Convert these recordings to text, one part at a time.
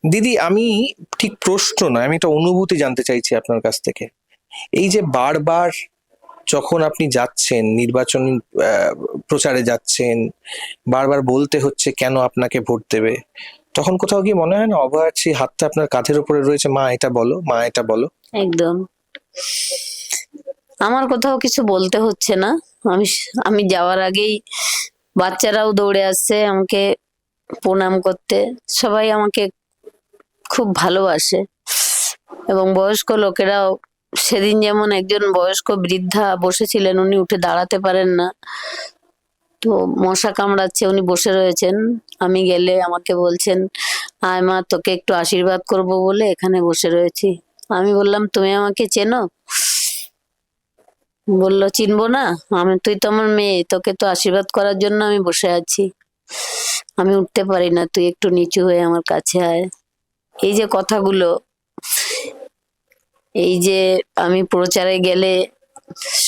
দিদি, আমি ঠিক প্রশ্ন নয়, আমি একটা অনুভূতি জানতে চাইছি আপনার কাছ থেকে। এই যে বারবার যখন আপনি যাচ্ছেন নির্বাচনী আহ, প্রচারে যাচ্ছেন, বারবার বলতে হচ্ছে কেন আপনাকে ভোট দেবে, তখন কোথাও গিয়ে মনে হয় না অভয়ার সেই হাতটা আপনার কাঁধের উপরে রয়েছে, মা এটা বলো, মা এটা বলো? একদম। আমার কোথাও কিছু বলতে হচ্ছে না। আমি আমি যাওয়ার আগেই বাচ্চারাও দৌড়ে আসছে আমাকে প্রণাম করতে। সবাই আমাকে খুব ভালোবাসে এবং বয়স্ক লোকেরাও। সেদিন যেমন একজন বয়স্ক বৃদ্ধা বসেছিলেন, উনি উঠে দাঁড়াতে পারেন না, তো মশা কামড়াচ্ছে, উনি বসে রয়েছেন। আমি গেলে আমাকে বলছেন, আয় মা, তোকে একটু আশীর্বাদ করব বলে এখানে বসে রয়েছি। আমি বললাম, তুমি আমাকে চেনো? বললো, চিনবো না? তুই তো আমার মেয়ে, তোকে তো আশীর্বাদ করার জন্য আমি বসে আছি। আমি উঠতে পারি না, তুই একটু নিচু হয়ে আমার কাছে আয়। এই যে কথাগুলো, এই যে আমি প্রচারে গেলে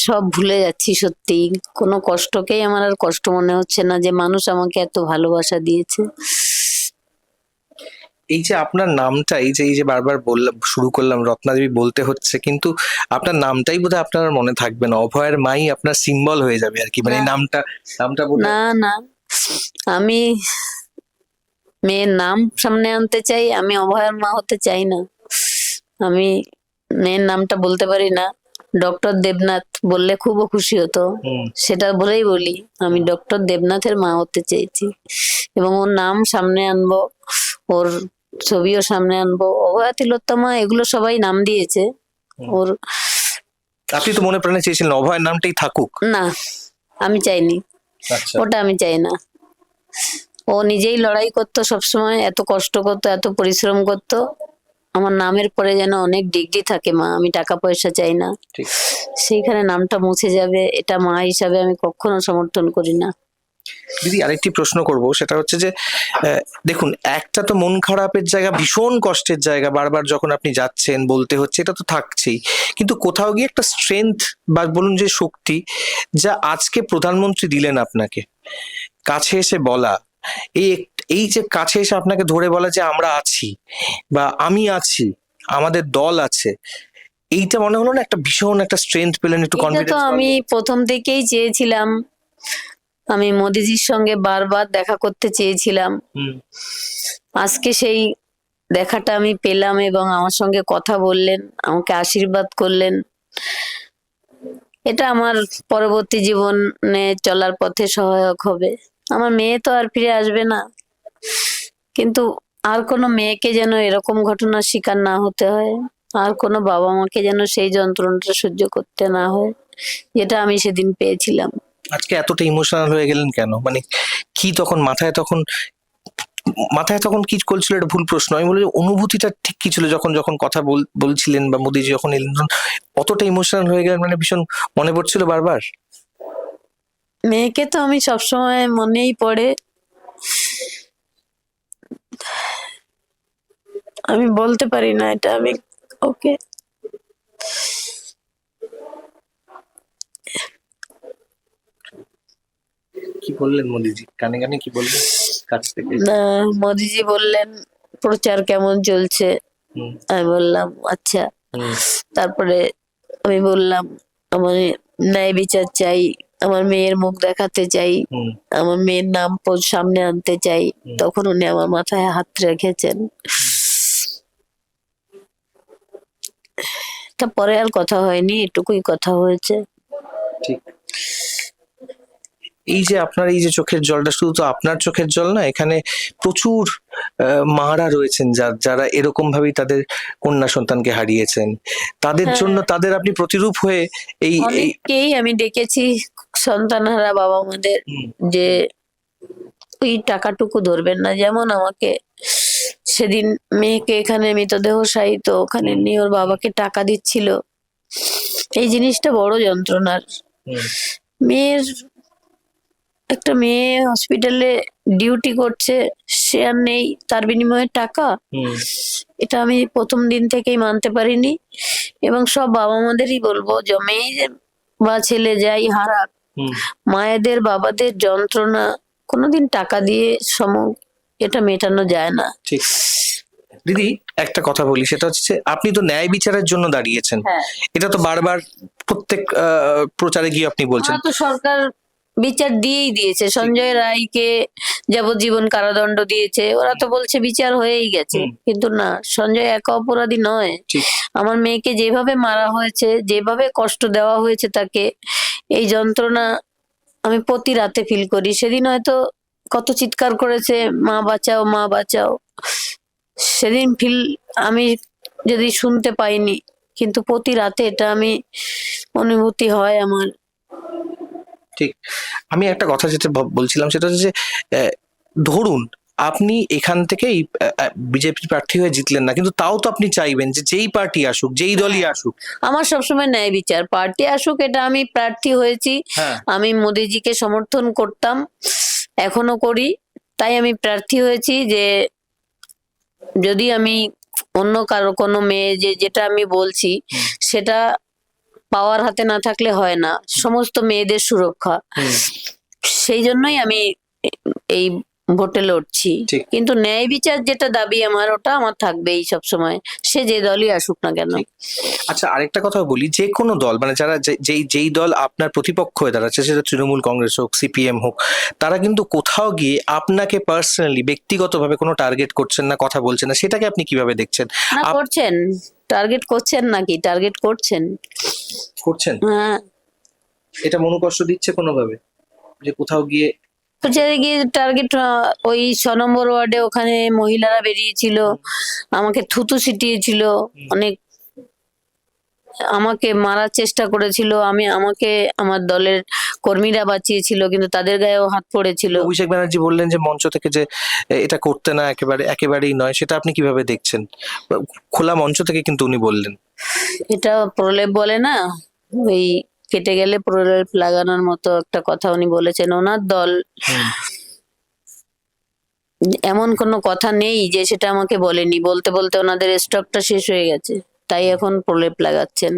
সব ভুলে যাচ্ছি। সত্যি কোনো কষ্টকেই আমার আর কষ্ট মনে হচ্ছে না, যে মানুষ আমাকে এত ভালোবাসা দিয়েছে। এই যে আপনার নামটা, এই যে বারবার বললাম, শুরু করলাম রত্নাদেবী বলতে হচ্ছে, কিন্তু আপনার নামটাই বোধহয় আপনার আর মনে থাকবে না, অভয়ের মাই আপনার সিম্বল হয়ে যাবে আর কি, মানে না, এই নামটা, নামটা বোধহয়। না, না, আমি মেয়ের নাম সামনে আনতে চাই, আমি অভয়ার মা হতে চাই না। আমি মেয়ের নামটা বলতে পারি না। ডক্টর দেবনাথ বললে খুব খুশি হতো, হুম। সেটা বলেই বলি। আমি ডক্টর দেবনাথের মা হতে চেয়েছি এবং ওর নাম সামনে আনবো, ওর ছবিও সামনে আনবো। অভয়া তিলোত্তমা এগুলো সবাই নাম দিয়েছে হুম। ওর। আপনি তো মনে প্রাণে চেয়েছিলেন অভয়ের নামটাই থাকুক। না, আমি চাইনি, আচ্ছা। ওটা আমি চাই না। ও নিজেই লড়াই করতো সবসময়, এত কষ্ট করতো, এত পরিশ্রম করতো। আমার নামের পরে যেন অনেক ডিগ্রি থাকে মা, আমি টাকা পয়সা চাই না। ঠিক। সেইখানে নামটা মুছে যাবে, এটা মা হিসাবে আমি কখনো সমর্থন করি না। দিদি, আরেকটি প্রশ্ন করব, সেটা হচ্ছে যে দেখুন, একটা তো মন খারাপের জায়গা, ভীষণ কষ্টের জায়গা, বারবার যখন আপনি যাচ্ছেন বলতে হচ্ছে, এটা তো থাকছেই, কিন্তু কোথাও গিয়ে একটা স্ট্রেংথ বা বলুন যে শক্তি, যা আজকে প্রধানমন্ত্রী দিলেন আপনাকে, কাছে এসে বলা, এই এই যে কাছে এসে আপনাকে ধরে বলা যে আমরা আছি, বা আমি আছি, আমাদের দল আছে, এইটা মনে হলো না একটা ভীষণ একটা স্ট্রেংথ পেলেন, একটু এটা তো কনফিডেন্স আমি পাবেন? প্রথম থেকেই চেয়েছিলাম। আমি মোদিজির সঙ্গে বারবার দেখা করতে চেয়েছিলাম। হুম। আজকে সেই দেখাটা আমি পেলাম এবং আমার সঙ্গে কথা বললেন, আমাকে আশীর্বাদ করলেন। এটা আমার পরবর্তী জীবনে চলার পথে সহায়ক হবে। আমার মেয়ে তো আর ফিরে আসবে না, কিন্তু আর কোনো মেয়েকে যেন এরকম ঘটনার শিকার না হতে হয়, আর কোনো বাবা মাকে যেন সেই যন্ত্রণাটা সহ্য করতে না হয়, যেটা আমি সেদিন পেয়েছিলাম। আজকে এতটা ইমোশনাল হয়ে গেলেন কেন, মানে কি তখন মাথায়, তখন মাথায় তখন কি চলছিল, এটা ভুল প্রশ্ন, আমি বলি অনুভূতিটা ঠিক কি ছিল যখন যখন কথা বলছিলেন, বা মোদিজি যখন এলেন তখন অতটা ইমোশনাল হয়ে গেলেন, মানে ভীষণ মনে পড়ছিল বারবার? মেয়েকে তো আমি সবসময় মনেই পড়ে। আমি বলতে পারি না এটা, আমি ওকে। কি বললেন মোদিজি, কানে কানে কি বললেন কাছ থেকে? মোদিজি বললেন, প্রচার কেমন চলছে? হুম। আমি বললাম, আচ্ছা। হুম। তারপরে আমি বললাম, আমার ন্যায় বিচার চাই, আমার মেয়ের মুখ দেখাতে চাই, হুম। আমার মেয়ের নাম সামনে আনতে চাই। হুম। তখন উনি আমার মাথায় হাত রেখেছেন। তারপরে আর কথা হয়নি, এটুকুই কথা হয়েছে। ঠিক। এই যে আপনার এই যে চোখের জলটা, শুধু তো আপনার চোখের জল না, এখানে প্রচুর মারা রয়েছেন যারা এরকম ভাবেই তাদের কন্যা সন্তানকে হারিয়েছেন, তাদের হ্যাঁ, জন্য তাদের আপনি প্রতিরূপ হয়ে এই এই অনেককেই আমি ডেকেছি সন্তানহারা বাবা মাদের, হুম। যে ওই টাকাটুকু ধরবেন না। যেমন আমাকে সেদিন মেয়েকে এখানে মৃতদেহ সাহিত ওখানে হুম। নিয়ে ওর বাবাকে টাকা দিচ্ছিল, এই জিনিসটা বড় যন্ত্রণার। হুম। মেয়ের, একটা মেয়ে হসপিটালে ডিউটি করছে, সে আর নেই, তার বিনিময়ে টাকা, হুম। এটা আমি প্রথম দিন থেকেই মানতে পারিনি। এবং সব বাবা মাদেরই বলবো, যে মেয়ে বা ছেলে যাই হারাক, হুম। মায়েদের বাবাদের যন্ত্রণা কোনোদিন টাকা দিয়ে এটা মেটানো যায় না। ঠিক। দিদি একটা কথা বলি, সেটা হচ্ছে যে আপনি তো ন্যায় বিচারের জন্য দাঁড়িয়েছেন, হ্যাঁ, এটা তো বারবার প্রত্যেক প্রচারে গিয়ে আপনি বলছেন। ওরা তো সরকার বিচার দিয়েই দিয়েছে, সঞ্জয় রায়কে যাবজ্জীবন কারাদণ্ড দিয়েছে, ওরা তো বলছে বিচার হয়েই গেছে, হুম। কিন্তু না, সঞ্জয় একা অপরাধী নয়। ঠিক। আমার মেয়েকে যেভাবে মারা হয়েছে, যেভাবে কষ্ট দেওয়া হয়েছে তাকে, এই যন্ত্রণা আমি প্রতি রাতে ফিল করি। সেদিন হয়তো কত চিৎকার করেছে, মা বাঁচাও মা বাঁচাও, সেদিন ফিল আমি যদি শুনতে পাইনি, কিন্তু প্রতি রাতে এটা আমি অনুভূতি হয় আমার। ঠিক। আমি একটা কথা যেটা বলছিলাম সেটা হচ্ছে যে আহ, ধরুন আপনি এখান থেকেই বিজেপি প্রার্থী হয়ে জিতলেন না, কিন্তু তাও তো আপনি চাইবেন যে যেই পার্টি আসুক, যেই দলই আসুক। আমার সবসময় ন্যায় বিচার, পার্টি আসুক, এটা আমি প্রার্থী হয়েছি, হ্যাঁ। আমি মোদিজিকে সমর্থন করতাম, এখনো করি, তাই আমি প্রার্থী হয়েছি যে যদি আমি অন্য কারো কোনো মেয়ে যেটা আমি বলছি সেটা পাওয়ার হাতে না থাকলে হয় না, সমস্ত মেয়েদের সুরক্ষা, সেই জন্যই আমি এই ভোটে লড়ছি। ঠিক। কিন্তু ন্যায় বিচার যেটা দাবি আমার, ওটা আমার থাকবেই সব সময়, সে যে দলই আসুক না কেন। আচ্ছা, আরেকটা কথা বলি, যে কোনো দল মানে যারা যেই দল আপনার প্রতিপক্ষ হয়ে দাঁড়াচ্ছে, সেটা তৃণমূল কংগ্রেস হোক, সিপিএম হোক, তারা কিন্তু কোথাও গিয়ে আপনাকে পার্সোনালি ব্যক্তিগতভাবে কোনো টার্গেট করছেন না, কথা বলছেন না, সেটাকে আপনি কিভাবে দেখছেন? না, করছেন, টার্গেট করছেন নাকি, টার্গেট করছেন। করছেন? হ্যাঁ, এটা মনোকষ্ট দিচ্ছে কোনোভাবে যে কোথাও গিয়ে? প্রচারে গিয়ে টার্গেট, ওই 6 নম্বর ওয়ার্ডে ওখানে মহিলারা বেরিয়েছিল, আমাকে থুতু ছিটিয়েছিল, অনেক আমাকে মারার চেষ্টা করেছিল, আমাকে আমার দলের কর্মীরা বাঁচিয়েছিল, কিন্তু তাদের গায়েও হাত পড়েছিল। অভিষেক ব্যানার্জি বললেন যে মঞ্চ থেকে যে এটা করতে না, একেবারেই নয়, সেটা আপনি কিভাবে দেখছেন? খোলা মঞ্চ থেকে কিন্তু উনি বললেন। এটা প্রলেপ বলে না, ওই কেটে গেলে প্রলেপ লাগানোর মতো একটা কথা উনি বলেছেন। ওনার দল এমন কোনো কথা নেই যে সেটা আমাকে বলেনি, বলতে বলতে ওনাদের স্টকটা শেষ হয়ে গেছে, তাই এখন প্রলেপ লাগাচ্ছেন।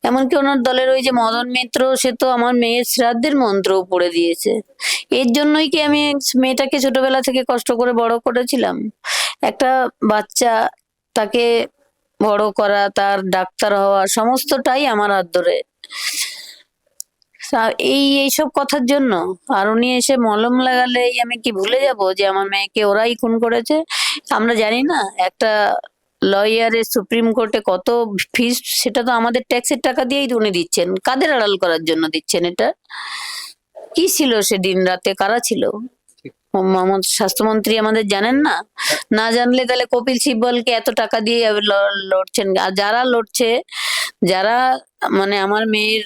এমনকি ওনার দলের ওই যে মদন মিত্র, সে তো আমার মেয়ের শ্রাদ্ধের মন্ত্রও পড়ে দিয়েছে। এর জন্যই কি আমি মেয়েটাকে ছোটবেলা থেকে কষ্ট করে বড় করেছিলাম? একটা বাচ্চা, তাকে বড় করা, তার ডাক্তার হওয়া, সমস্তটাই আমার হাত ধরে। এইসব কথার জন্য আর উনি এসে মলম লাগালেই আমি কি ভুলে যাব যে আমার মেয়েকে ওরাই খুন করেছে? আমরা জানি না একটা লয়ারের সুপ্রিম কোর্টে কত ফিস, সেটা তো আমাদের ট্যাক্সের টাকা দিয়েই তো উনি দিচ্ছেন। কাদের আড়াল করার জন্য দিচ্ছেন এটা? কি ছিল সেদিন রাতে, কারা ছিল? আমাদের স্বাস্থ্যমন্ত্রী আমাদের জানেন না? না জানলে তাহলে কপিল সিব্বলকে এত টাকা দিয়ে লড়ছেন। আর যারা লড়ছে, যারা মানে আমার মেয়ের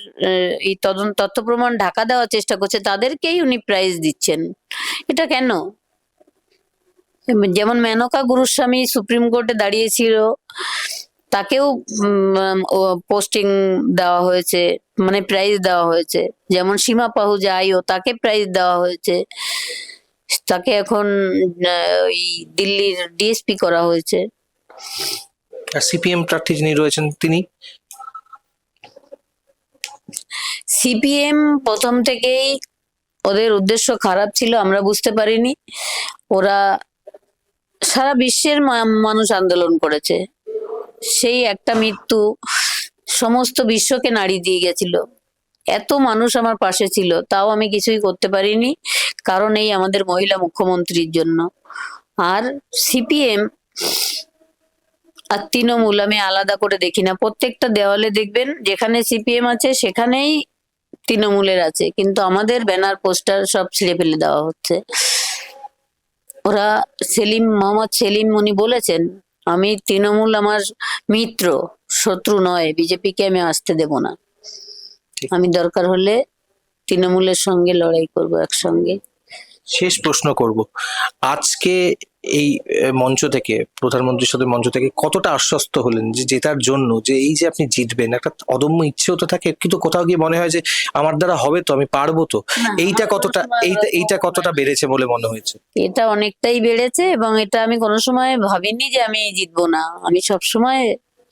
এই তথ্য প্রমাণ ঢাকা দেওয়ার চেষ্টা করছে, তাদেরকেই উনি প্রাইজ দিচ্ছেন। এটা কেন? যেমন মেনকা গুরুস্বামী সুপ্রিম কোর্টে দাঁড়িয়েছিল, তাকেও পোস্টিং দেওয়া হয়েছে, মানে প্রাইজ দেওয়া হয়েছে। যেমন সীমা পাহুজা আইও, তাকে প্রাইজ দেওয়া হয়েছে, তাকে এখন ওই দিল্লির ডিএসপি করা হয়েছে। আর সিপিএম প্রার্থী যিনি রয়েছেন তিনি? সিপিএম প্রথম থেকেই ওদের উদ্দেশ্য খারাপ ছিল, আমরা বুঝতে পারিনি। ওরা সারা বিশ্বের মানুষ আন্দোলন করেছে, সেই একটা মৃত্যু সমস্ত বিশ্বকে নাড়ি দিয়ে গেছিল। এত মানুষ আমার পাশে ছিল, তাও আমি কিছুই করতে পারিনি, কারণ এই আমাদের মহিলা মুখ্যমন্ত্রীর জন্য। আর সিপিএম আর তৃণমূল আমি আলাদা করে দেখি না। প্রত্যেকটা দেওয়ালে দেখবেন যেখানে সিপিএম আছে সেখানেই তৃণমূলের আছে, কিন্তু আমাদের ব্যানার পোস্টার সব ছিঁড়ে ফেলে দেওয়া হচ্ছে। ওরা মোহাম্মদ সেলিম উনি বলেছেন, আমি তৃণমূল আমার মিত্র, শত্রু নয়, বিজেপিকে আমি আসতে দেব না, আমি দরকার হলে তৃণমূলের সঙ্গে লড়াই করব একসঙ্গে। শেষ প্রশ্ন করব, আজকে এই মঞ্চ থেকে, প্রধানমন্ত্রীর সাথে মঞ্চ থেকে কতটা আশ্বস্ত হলেন যে জেতার জন্য, যে এই যে আপনি জিতবেন, একটা অদম্য ইচ্ছেও তো থাকে, কিন্তু কোথাও গিয়ে মনে হয় যে আমার দ্বারা হবে তো, আমি পারবো তো, এইটা কতটা এইটা কতটা বেড়েছে বলে মনে হয়েছে? এটা অনেকটাই বেড়েছে, এবং এটা আমি কোনো সময় ভাবিনি যে আমি জিতবো না। আমি সব সময়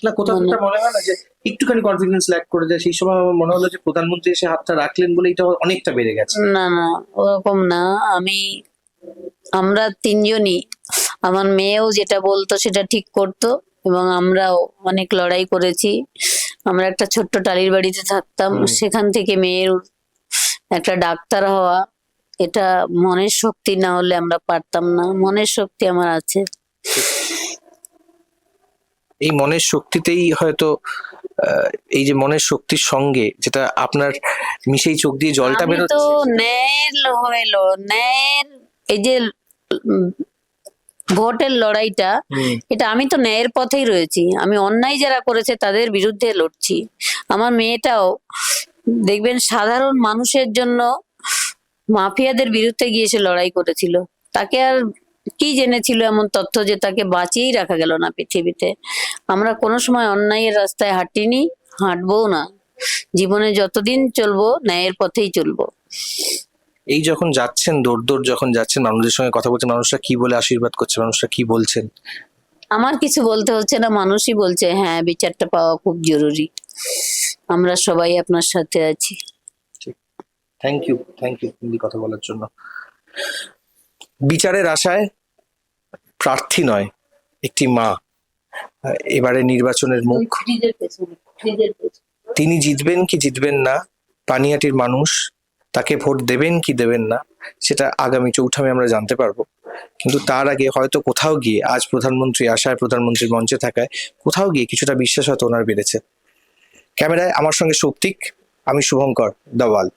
না, কোথাও একটা মনে হয় না যে একটুখানি কনফিডেন্স ল্যাক করে যায়? সেই সময় আমার মনে হলো যে প্রধানমন্ত্রী এসে হাতটা রাখলেন বলে এটা অনেকটা বেড়ে গেছে। না না, ওরকম না। আমরা তিনজনই, আমার মেয়েও যেটা বলতো সেটা ঠিক করতো, এবং আমরাও অনেক লড়াই করেছি। আমরা একটা ছোট্ট টালির বাড়িতে থাকতাম, সেখান থেকে মেয়ের একটা ডাক্তার হওয়া, এটা মনের শক্তি না হলে আমরা পারতাম না। মনের শক্তি আমার আছে। এই মনের শক্তিতেই হয়তো এই যে মনের শক্তির সঙ্গে যেটা আপনার মিশেই চোখ দিয়ে জলটা আমি তো বেরোচ্ছে, ন্যায়ের হইলো ন্যায়ের, এই যে উম, ভোটের লড়াইটা, এটা আমি তো ন্যায়ের পথেই রয়েছি। আমি অন্যায় যারা করেছে তাদের বিরুদ্ধে লড়ছি। আমার মেয়েটাও দেখবেন সাধারণ মানুষের জন্য মাফিয়াদের বিরুদ্ধে গিয়ে সে লড়াই করেছিল। তাকে আর কি জেনেছিল এমন তথ্য যে তাকে বাঁচিয়েই রাখা গেল না পৃথিবীতে? আমরা কোনো সময় অন্যায়ের রাস্তায় হাঁটিনি, হাঁটবও না। জীবনে যতদিন চলবো ন্যায়ের পথেই চলবো। এই যখন যাচ্ছেন দৌড় দৌড় যখন যাচ্ছেন, মানুষদের সঙ্গে কথা বলছেন, মানুষরা কি বলে আশীর্বাদ করছে, মানুষরা কি বলছেন? আমার কিছু বলতে হচ্ছে না, মানুষই বলছে হ্যাঁ বিচারটা পাওয়া খুব জরুরি, আমরা সবাই আপনার সাথে আছি। থ্যাংক ইউ হিন্দি কথা বলার জন্য। বিচারের আশায় প্রার্থী নয়, একটি মা এবারে নির্বাচনের মুখ। তিনি জিতবেন কি জিতবেন না, পানিহাটির মানুষ তাকে ভোট দেবেন কি দেবেন না, সেটা আগামী 4 মে আমরা জানতে পারবো। কিন্তু তার আগে হয়তো কোথাও গিয়ে, আজ প্রধানমন্ত্রী আশায় প্রধানমন্ত্রীর মঞ্চে থাকায় কোথাও গিয়ে কিছুটা বিশ্বাস হয়তো ওনার বেড়েছে। ক্যামেরায় আমার সঙ্গে সৌপ্তিক, আমি শুভঙ্কর দাওয়াল।